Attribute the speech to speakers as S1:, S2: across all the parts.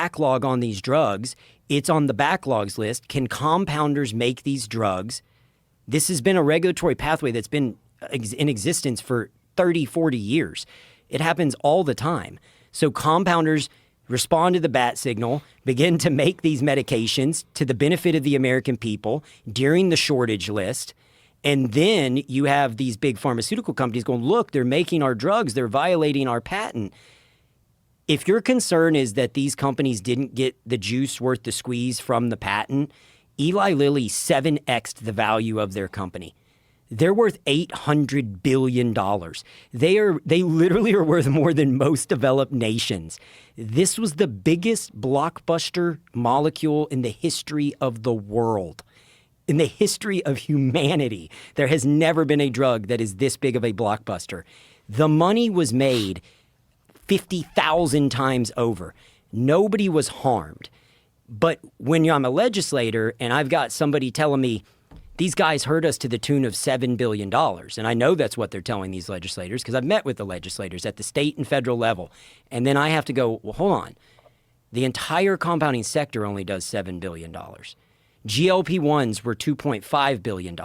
S1: backlog on these drugs. It's on the backlogs list. Can compounders make these drugs? This has been a regulatory pathway that's been in existence for 30, 40 years. It happens all the time. So compounders respond to the bat signal, begin to make these medications to the benefit of the American people during the shortage list. And then you have these big pharmaceutical companies going, look, they're making our drugs, they're violating our patent. If your concern is that these companies didn't get the juice worth the squeeze from the patent, Eli Lilly 7x'd the value of their company. They're worth $800 billion. They literally are worth more than most developed nations. This was the biggest blockbuster molecule in the history of the world. In the history of humanity, there has never been a drug that is this big of a blockbuster. The money was made 50,000 times over. Nobody was harmed. But when I'm a legislator and I've got somebody telling me, these guys hurt us to the tune of $7 billion. And I know that's what they're telling these legislators because I've met with the legislators at the state and federal level. And then I have to go, well, hold on. The entire compounding sector only does $7 billion. GLP-1s were $2.5 billion.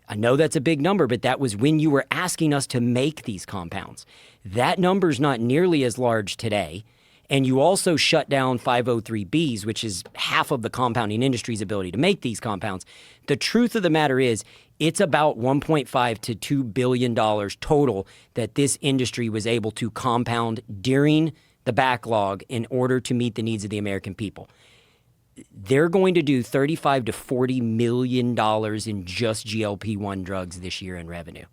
S1: I know that's a big number, but that was when you were asking us to make these compounds. That number's not nearly as large today. And you also shut down 503Bs, which is half of the compounding industry's ability to make these compounds. The truth of the matter is it's about $1.5 to $2 billion total that this industry was able to compound during the backlog in order to meet the needs of the American people. They're going to do $35 to $40 million in just GLP-1 drugs this year in revenue.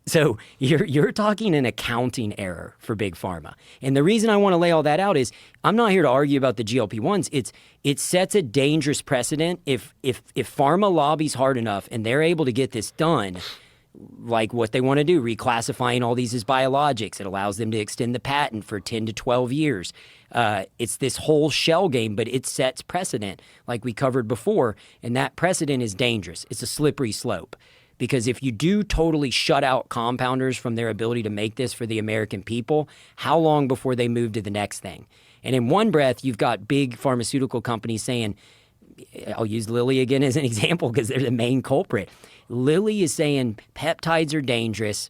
S1: So you're talking an accounting error for Big Pharma. And the reason I want to lay all that out is I'm not here to argue about the GLP-1s. It sets a dangerous precedent. If pharma lobbies hard enough and they're able to get this done, like what they want to do, reclassifying all these as biologics, it allows them to extend the patent for 10 to 12 years. It's this whole shell game, but it sets precedent like we covered before. And that precedent is dangerous. It's a slippery slope. Because if you do totally shut out compounders from their ability to make this for the American people, how long before they move to the next thing? And in one breath, you've got big pharmaceutical companies saying, I'll use Lilly again as an example because they're the main culprit. Lilly is saying peptides are dangerous.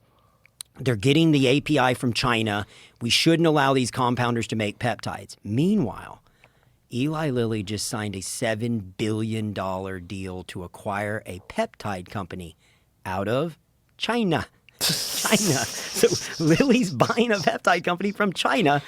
S1: They're getting the API from China. We shouldn't allow these compounders to make peptides. Meanwhile, Eli Lilly just signed a $7 billion deal to acquire a peptide company out of China. So Lilly's buying a peptide company from China.